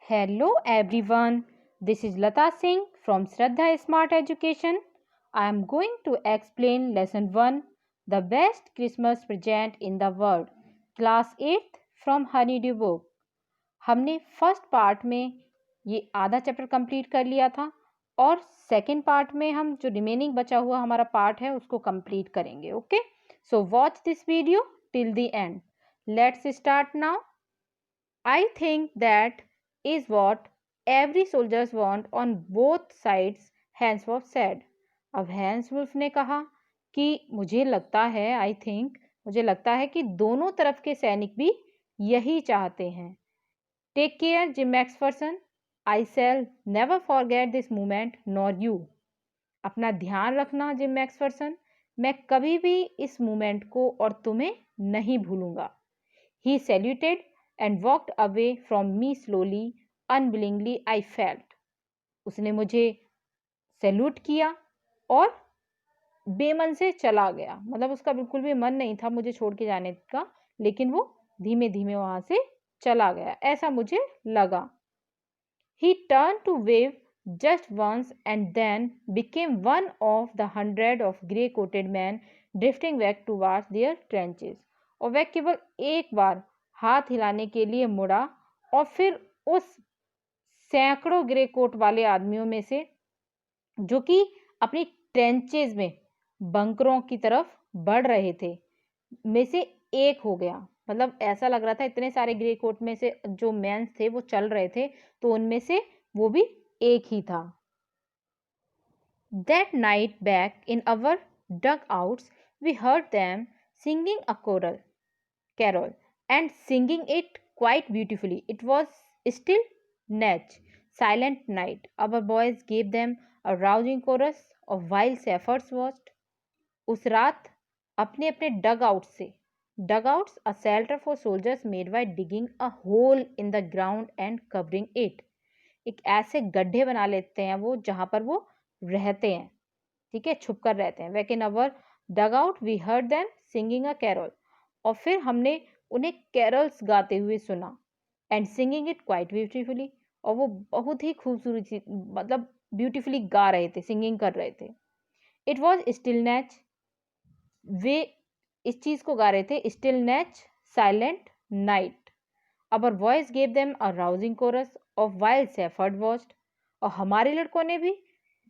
Hello everyone, this is Lata Singh from Shraddha Smart Education. I am going to explain lesson 1, the best Christmas present in the world, class 8th from Honeydew book. हमने first part में ये आधा chapter complete कर लिया था और second part में हम जो रिमेनिंग बचा हुआ हमारा पार्ट है उसको कंप्लीट करेंगे. Okay, so watch this video till the end. Let's start now. I think that is what every soldiers want on both sides, Hanswolf said. अब हैंसवुल्फ ने कहा कि मुझे लगता है, आई थिंक, मुझे लगता है कि दोनों तरफ के सैनिक भी यही चाहते हैं. Take care Jim Macpherson, I shall never forget this moment nor you. अपना ध्यान रखना जिम मैक्सफर्सन, मैं कभी भी इस मोमेंट को और तुम्हें नहीं भूलूंगा. ही saluted and walked away from me slowly, unwillingly I felt. उसने मुझे सैल्यूट किया और बेमन से चला गया. मतलब उसका बिल्कुल भी मन नहीं था मुझे छोड़ के जाने का, लेकिन वो धीमे धीमे वहां से चला गया, ऐसा मुझे लगा. He turned to wave just once and then became one of the 100 of grey-coated men drifting back towards their trenches. और वह केवल एक बार हाथ हिलाने के लिए मुड़ा और फिर उस सैकड़ों ग्रे कोट वाले आदमियों में से जो कि अपनी ट्रेंचेज में बंकरों की तरफ बढ़ रहे थे में से एक हो गया. मतलब ऐसा लग रहा था इतने सारे ग्रे कोट में से जो मैन थे वो चल रहे थे तो उनमें से वो भी एक ही था. That night back in our dugouts we heard them singing a carol and singing it quite beautifully. It was still night, silent night. Our boys gave them a rousing chorus of while shepherds watched. उस रात अपने अपने dugouts a shelter for soldiers made by digging a hole in the ground and covering it. एक ऐसे गड्ढे बना लेते हैं वो जहां पर वो रहते हैं, ठीक है, छुप कर रहते हैं. Back in our dugout we heard them singing a carol. और फिर हमने उन्हें कैरल्स गाते हुए सुना. And singing it quite beautifully, और वो बहुत ही खूबसूरती मतलब ब्यूटीफुली गा रहे थे, सिंगिंग कर रहे थे. इट वॉज स्टिल नैच, वे इस चीज को गा रहे थे, स्टिल नैच silent night. Our voice gave them a rousing chorus of wild shepherd watched. और हमारे लड़कों ने भी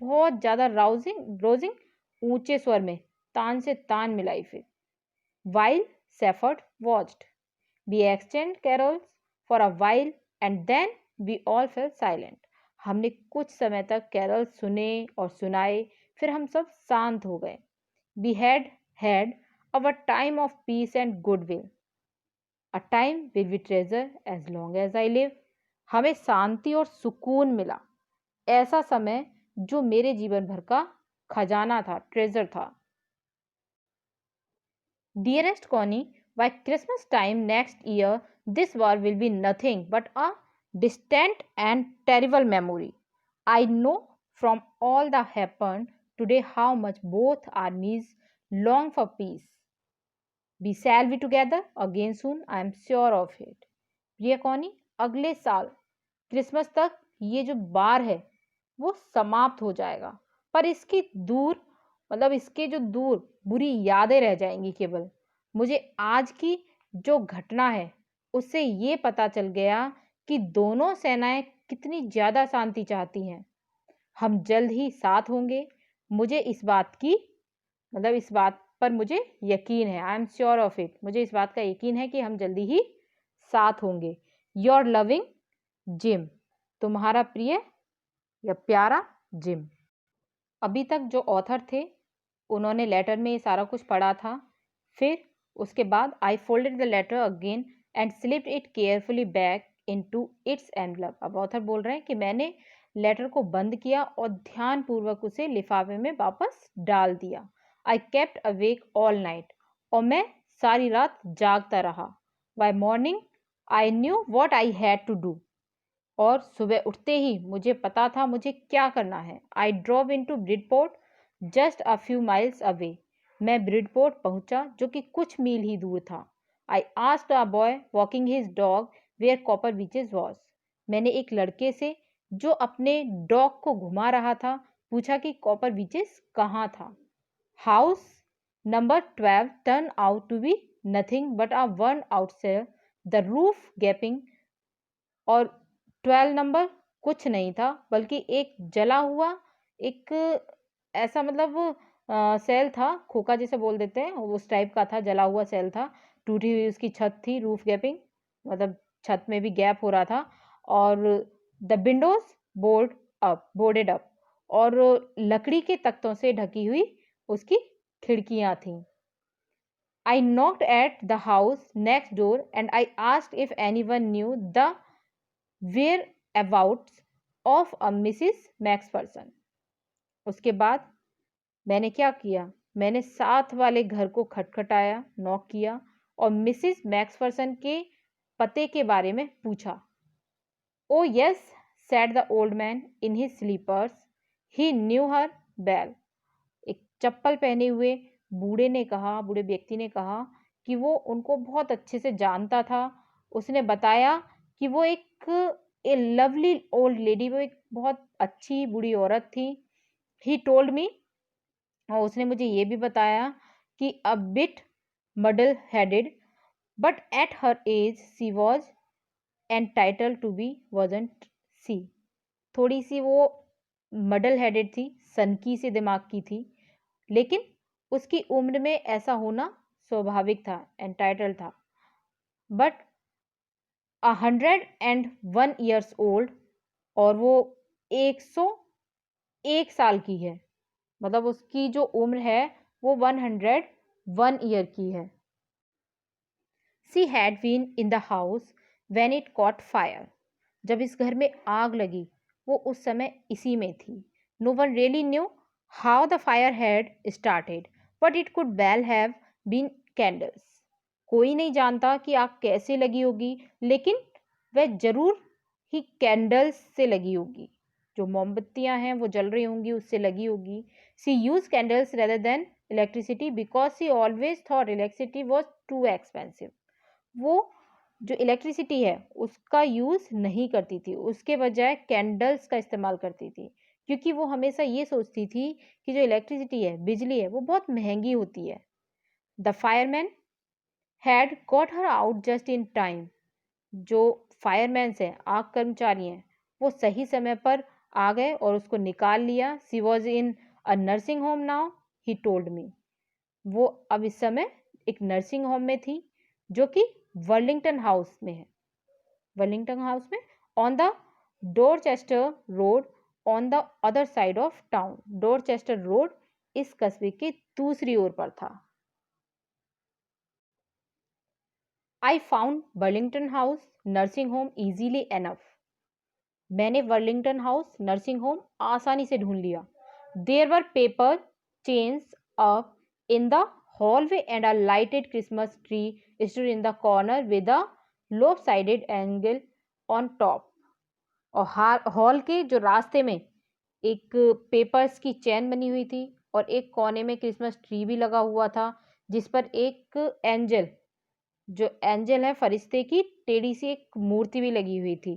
बहुत ज्यादा रोजिंग ऊंचे स्वर में तान से तान मिलाई. फिर while shepherd watched. We exchanged carols for a while and then we all fell silent. हमने कुछ समय तक कैरल सुने और सुनाए, फिर हम सब शांत हो गए. We had our time of peace and goodwill. A time will we treasure as long as I live. हमें शांति और सुकून मिला, ऐसा समय जो मेरे जीवन भर का खजाना था, ट्रेजर था. Dearest Connie, by Christmas time next year, this war will be nothing but a distant and terrible memory. I know from all that happened today how much both armies long for peace. We shall be together again soon, I am sure of it. प्रिय Connie, अगले साल Christmas तक ये जो बार है वो समाप्त हो जाएगा, पर इसके जो दूर बुरी यादें रह जाएंगी. केवल मुझे आज की जो घटना है उससे ये पता चल गया कि दोनों सेनाएं कितनी ज्यादा शांति चाहती हैं. हम जल्द ही साथ होंगे. मुझे इस बात पर मुझे यकीन है. आई एम श्योर ऑफ इट. मुझे इस बात का यकीन है कि हम जल्दी ही साथ होंगे. Your loving gym. तुम्हारा प्रिय या प्यारा जिम. अभी तक जो ऑथर थे उन्होंने लेटर में ये सारा कुछ पढ़ा था. फिर उसके बाद I folded the letter again and slipped it carefully back into its envelope. अब ऑथर बोल रहे हैं कि मैंने लेटर को बंद किया और ध्यानपूर्वक उसे लिफाफे में वापस डाल दिया. I kept awake all night. और मैं सारी रात जागता रहा. By morning I knew what I had to do. और सुबह उठते ही मुझे पता था मुझे क्या करना है. I drove into Bridport just a few miles away. मैं ब्रिडपोर्ट पहुंचा जो कि कुछ मील ही दूर था. I asked a boy walking his dog where Copper Beeches was. मैंने एक लड़के से जो अपने डॉग को घुमा रहा था पूछा कि कॉपर बीचेस कहाँ था। House number 12 turn out to be nothing but a worn out shell, the roof gaping. और 12 नंबर कुछ नहीं था बल्कि एक जला हुआ एक ऐसा मतलब सेल था, खोखा जैसे बोल देते हैं उस टाइप का था, जला हुआ सेल था। टूटी हुई उसकी छत थी, रूफ गैपिंग मतलब छत में भी गैप हो रहा था। और द विंडोज बोर्डेड अप, और लकड़ी के तख्तों से ढकी हुई उसकी खिड़कियां थीं। I knocked at the house next door and I asked if anyone knew the whereabouts of a Mrs. Maxperson. उसके बाद मैंने क्या किया, मैंने साथ वाले घर को खटखटाया, नॉक किया और मिसिस मैक्सफर्सन के पते के बारे में पूछा। Oh yes, said the old man in his slippers. He knew her well. एक चप्पल पहने हुए बूढ़े व्यक्ति ने कहा कि वो उनको बहुत अच्छे से जानता था। उसने बताया कि वो एक ए लवली ओल्ड लेडी, वो एक बहुत अच्छी बूढ़ी औरत थी। ही टोल्ड मी, और उसने मुझे ये भी बताया कि a bit muddle headed but at her age she was entitled to be wasn't she. थोड़ी सी वो मडल हेडेड थी, सनकी से दिमाग की थी, लेकिन उसकी उम्र में ऐसा होना स्वाभाविक था, एंटाइटल था। बट 101 ओल्ड, और वो 101 साल की है, मतलब उसकी जो उम्र है वो 101 की है। She had been in the house when it caught fire. जब इस घर में आग लगी वो उस समय इसी में थी। No one really knew how the fire had started, but it could well have been candles. कोई नहीं जानता कि आग कैसे लगी होगी, लेकिन वह जरूर ही कैंडल्स से लगी होगी। जो मोमबत्तियां हैं वो जल रही होंगी, उससे लगी होगी। She used candles rather than electricity because she always thought electricity was too expensive. वो जो इलेक्ट्रिसिटी है उसका यूज नहीं करती थी, उसके बजाय कैंडल्स का इस्तेमाल करती थी, क्योंकि वो हमेशा ये सोचती थी कि जो इलेक्ट्रिसिटी है, बिजली है, वो बहुत महंगी होती है। The fireman had got her out just in time. जो फायरमैन है, आग कर्मचारी हैं, वो सही समय पर आ गए और उसको निकाल लिया। She was in a nursing home now, he told me. वो अब इस समय एक नर्सिंग होम में थी, जो कि वर्लिंगटन हाउस में है। वर्लिंगटन हाउस में on the Dorchester Road on the other side of town. Dorchester Road इस कस्बे के दूसरी ओर पर था। I found Worlington House nursing home easily enough. मैंने वर्लिंगटन हाउस नर्सिंग होम आसानी से ढूंढ लिया। There were paper chains up in the hallway and a lighted Christmas tree stood in the corner with a lopsided angle on top. और hall के जो रास्ते में एक पेपर्स की चैन बनी हुई थी और एक कोने में क्रिसमस ट्री भी लगा हुआ था, जिस पर एक एंजल, जो एंजल है फरिश्ते की, टेढ़ी सी एक मूर्ति भी लगी हुई थी।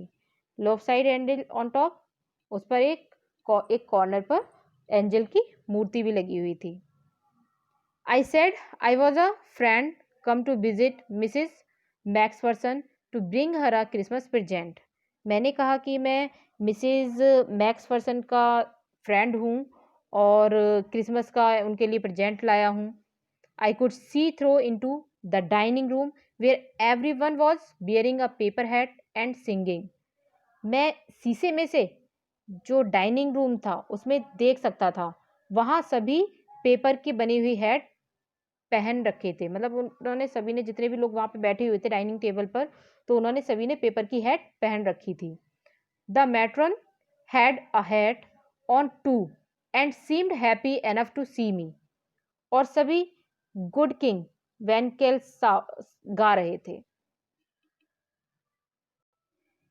लॉपसाइड एंजल ऑन टॉप, उस पर एक कॉर्नर पर एंजल की मूर्ति भी लगी हुई थी। I said I was a friend come to visit Mrs. Maxperson to bring her a Christmas present. मैंने कहा कि मैं मिसेज मैक्सफर्सन का फ्रेंड हूँ और क्रिसमस का उनके लिए प्रेजेंट लाया हूँ। I could see through into the dining room where everyone was wearing a paper hat and singing. मैं शीशे में से जो डाइनिंग रूम था उसमें देख सकता था, वहाँ सभी पेपर की बनी हुई हैट पहन रखे थे। मतलब उन्होंने सभी ने, जितने भी लोग वहां पे बैठे हुए थे डाइनिंग टेबल पर, तो उन्होंने सभी ने पेपर की हैट पहन रखी थी। The matron had a hat on too and seemed happy enough to see me. और सभी गुड किंग वैनकेल गा रहे थे।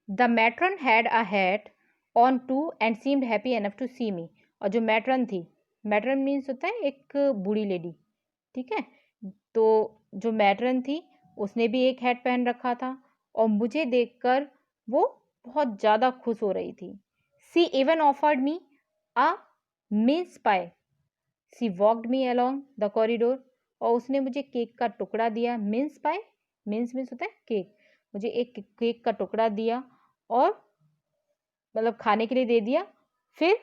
The matron had a hat on too and seemed happy enough to see me. और जो matron थी, matron means होता है एक बूढ़ी लेडी, ठीक है। तो जो मैट्रन थी उसने भी एक हैट पहन रखा था और मुझे देखकर वो बहुत ज़्यादा खुश हो रही थी। She even offered me a mince pie. She walked me along the corridor, और उसने मुझे केक का टुकड़ा दिया। मिन्स पाई, मिन्स मीन्स होता है केक। मुझे एक केक का टुकड़ा दिया और मतलब खाने के लिए दे दिया। फिर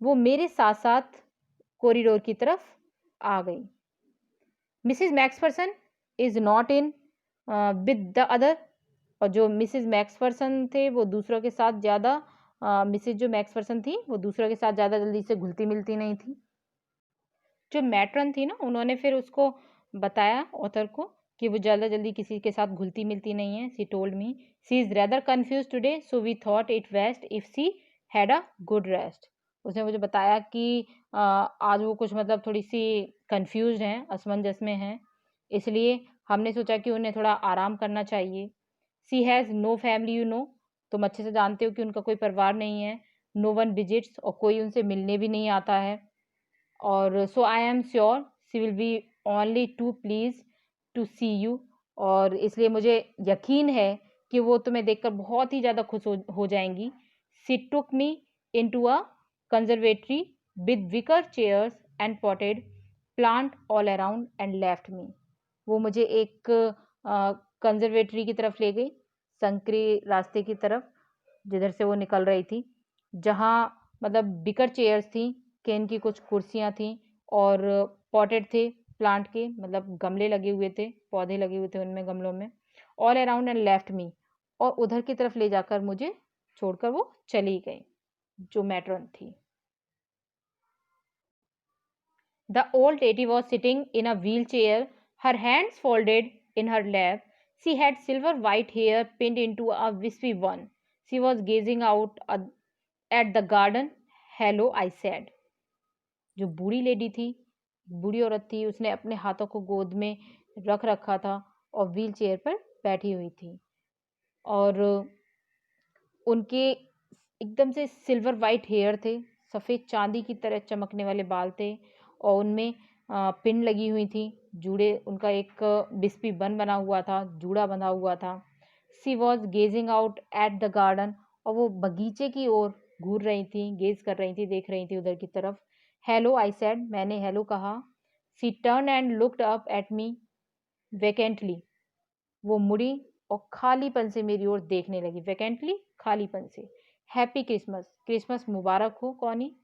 वो मेरे साथ साथ कॉरिडोर की तरफ आ गई। Mrs Macpherson is not in with the other, और जो मिसिज मैक्सफर्सन थे वो दूसरों के साथ ज़्यादा मिसिज जो मैक्सफर्सन थी वो दूसरों के साथ ज़्यादा जल्दी से घुलती मिलती नहीं थी। जो मैट्रन थी ना, उन्होंने फिर उसको बताया ऑथर को कि वो ज़्यादा जल्दी किसी के साथ घुलती मिलती नहीं है। She told me she is rather confuse today, so we thought it best if she had a good rest. उसने मुझे बताया कि आज वो कुछ मतलब थोड़ी सी कन्फ्यूज हैं, असमंजस में हैं, इसलिए हमने सोचा कि उन्हें थोड़ा आराम करना चाहिए। She has no family, you know, तुम अच्छे से जानते हो कि उनका कोई परिवार नहीं है। नो वन विजिट्स, और कोई उनसे मिलने भी नहीं आता है। और so I am sure she will be only too please to see you, और इसलिए मुझे यकीन है कि वो तुम्हें देखकर बहुत ही ज़्यादा खुश हो जाएंगी। She took me into a conservatory with wicker chairs and potted plant all around and left me. वो मुझे एक कंजर्वेटरी की तरफ ले गई, संकरी रास्ते की तरफ जिधर से वो निकल रही थी, जहाँ मतलब बिकर चेयर्स थी, केन की कुछ कुर्सियाँ थीं, और पॉटेड थे प्लांट के, मतलब गमले लगे हुए थे, पौधे लगे हुए थे उनमें, गमलों में। ऑल अराउंड एंड लेफ्ट मी, और उधर की तरफ ले जाकर मुझे छोड़कर वो चली गई, जो मैट्रन थी। The old lady was sitting in a wheelchair, her hands folded in her lap. She had silver white hair pinned into a wispy one. She was gazing out at the garden. Hello, I said. जो बूढ़ी lady थी, बूढ़ी औरत थी, उसने अपने हाथों को गोद में रख रखा था और व्हील चेयर पर बैठी हुई थी, और उनके एकदम से सिल्वर वाइट हेयर थे, सफ़ेद चांदी की तरह चमकने वाले बाल थे, और उनमें पिन लगी हुई थी, जूड़े, उनका एक बिस्पी बन बना हुआ था, जूड़ा बंधा हुआ था। She was gazing out at the garden, और वो बगीचे की ओर घूर रही थी, गेज कर रही थी, देख रही थी उधर की तरफ। हेलो, आई सेड, मैंने हेलो कहा। She turn and looked up at me vacantly, वो मुड़ी और खालीपन से मेरी ओर देखने लगी। वैकेंटली, खालीपन से। हैप्पी क्रिसमस, क्रिसमस मुबारक हो कॉनी।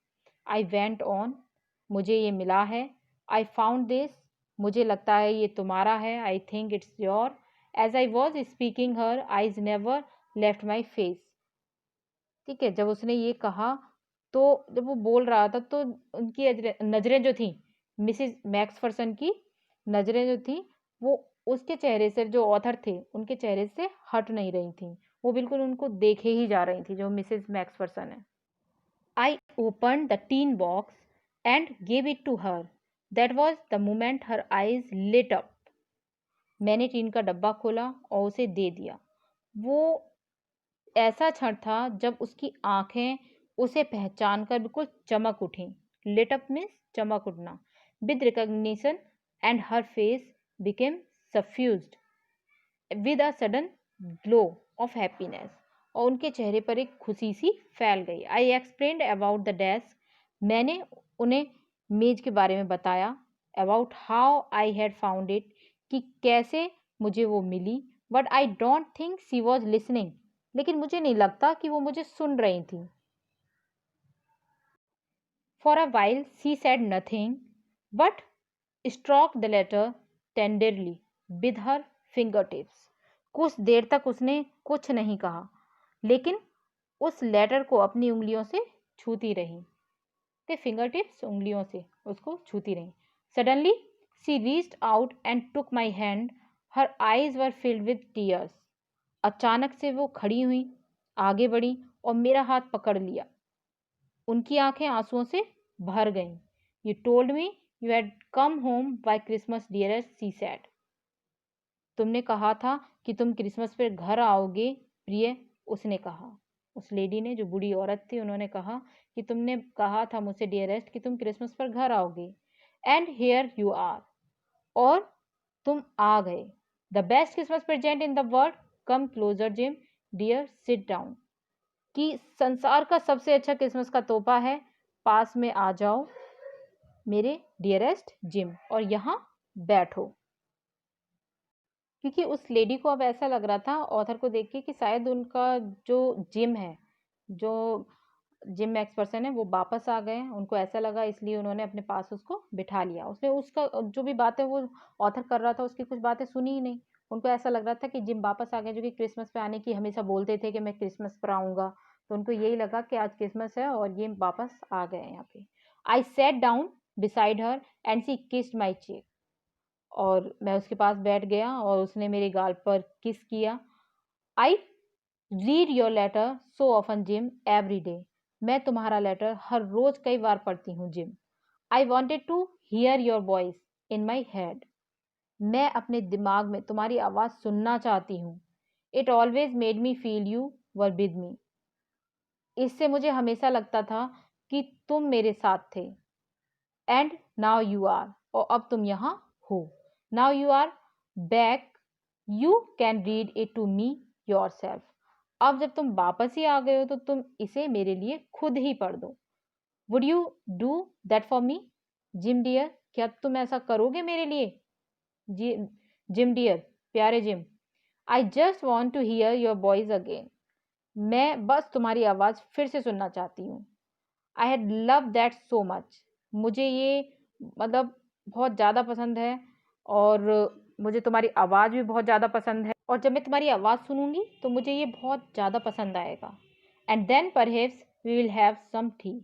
आई वेंट ऑन, मुझे ये मिला है। आई फाउंड दिस, मुझे लगता है ये तुम्हारा है। I think it's your. As I was speaking her eyes never left my face. ठीक है, जब उसने ये कहा, तो जब वो बोल रहा था तो उनकी नज़रें जो थी, मिसिज मैक्सफर्सन की नज़रें जो थी, वो उसके चेहरे से, जो ऑथर थे उनके चेहरे से हट नहीं रही थी, वो बिल्कुल उनको देखे ही जा रही थी, जो मिसिज मैक्सफर्सन है। I open the tin box and gave it to her, that was the moment her eyes lit up. मैंने टीन का डब्बा खोला और उसे दे दिया। वो ऐसा क्षण था जब उसकी आंखें उसे पहचान कर बिल्कुल चमक उठीं। लिट अप मीन्स चमक उठना। With recognition and her face became suffused with a sudden glow of happiness, और उनके चेहरे पर एक खुशी सी फैल गई। I explained about the desk, मैंने उन्हें मेज के बारे में बताया। About how I had found it, कि कैसे मुझे वो मिली। But I don't think she was listening, लेकिन मुझे नहीं लगता कि वो मुझे सुन रही थी। For a while she said nothing but stroke the letter tenderly with her finger tips. कुछ देर तक उसने कुछ नहीं कहा, लेकिन उस लेटर को अपनी उंगलियों से छूती रही। के फिंगर टिप्स, उंगलियों से उसको छूती रही। Suddenly she reached out and took my hand, her eyes were filled with tears. अचानक से वो खड़ी हुई, आगे बढ़ी और मेरा हाथ पकड़ लिया। उनकी आंखें आंसुओं से भर गईं। You told me you had come home by Christmas dearest, she said. तुमने कहा था कि तुम क्रिसमस पर घर आओगे प्रिय, उसने कहा। उस लेडी ने, जो बूढ़ी औरत थी, उन्होंने कहा कि तुमने कहा था मुझसे डियरेस्ट कि तुम क्रिसमस पर घर आओगे। एंड हियर यू आर, और तुम आ गए। The best Christmas present in the world. Come closer Jim dear, sit down. कि संसार का सबसे अच्छा क्रिसमस का तोहफा है, पास में आ जाओ मेरे डियरेस्ट जिम और यहाँ बैठो। क्योंकि उस लेडी को अब ऐसा लग रहा था ऑथर को देख के कि शायद उनका जो जिम है, जो जिम एक्स पर्सन है, वो वापस आ गए हैं। उनको ऐसा लगा, इसलिए उन्होंने अपने पास उसको बिठा लिया। उसने उसका जो भी बातें वो ऑथर कर रहा था उसकी कुछ बातें सुनी ही नहीं। उनको ऐसा लग रहा था कि जिम वापस आ गए, जो कि क्रिसमस पे आने की हमेशा बोलते थे कि मैं क्रिसमस पर आऊँगा। तो उनको यही लगा कि आज क्रिसमस है और ये वापस आ गए हैं यहाँ पे। I sat down beside her and she kissed my cheek. और मैं उसके पास बैठ गया और उसने मेरे गाल पर किस किया। I read your letter so often Jim every day. मैं तुम्हारा लेटर हर रोज कई बार पढ़ती हूँ Jim. I wanted to hear your voice in my head. मैं अपने दिमाग में तुम्हारी आवाज़ सुनना चाहती हूँ। It always made me feel you were with me. इससे मुझे हमेशा लगता था कि तुम मेरे साथ थे। एंड नाउ यू आर, और अब तुम यहाँ हो। Now you are back, you can read it to me yourself. अब जब तुम वापस ही आ गए हो तो तुम इसे मेरे लिए खुद ही पढ़ दो। Would you do that for me Jim dear? क्या तुम ऐसा करोगे मेरे लिए जी जिम डियर, प्यारे Jim? I just want to hear your voice again. मैं बस तुम्हारी आवाज़ फिर से सुनना चाहती हूँ। I had love that so much. मुझे ये मतलब बहुत ज़्यादा पसंद है, और मुझे तुम्हारी आवाज़ भी बहुत ज़्यादा पसंद है, और जब मैं तुम्हारी आवाज़ सुनूंगी तो मुझे ये बहुत ज़्यादा पसंद आएगा। And then perhaps we will have some tea.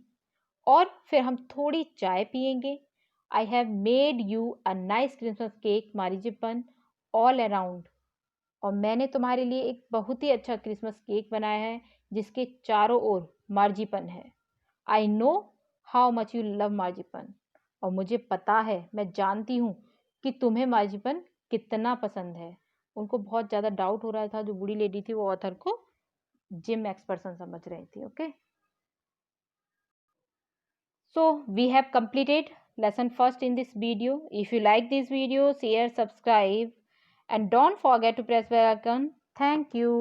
और फिर हम थोड़ी चाय पियेंगे। I have made you a nice Christmas cake marzipan all around. और मैंने तुम्हारे लिए एक बहुत ही अच्छा क्रिसमस केक बनाया है जिसके चारों ओर मार्जिपन है। I know how much you love marzipan. और मुझे पता है, मैं जानती हूँ कि तुम्हें मार्जिपन कितना पसंद है। उनको बहुत ज़्यादा डाउट हो रहा था, जो बूढ़ी लेडी थी वो ऑथर को जिम एक्सपर्सन समझ रही थी। Okay, so we have completed lesson first in this video. If you like this video, share, subscribe, and don't forget to press bell icon. Thank you.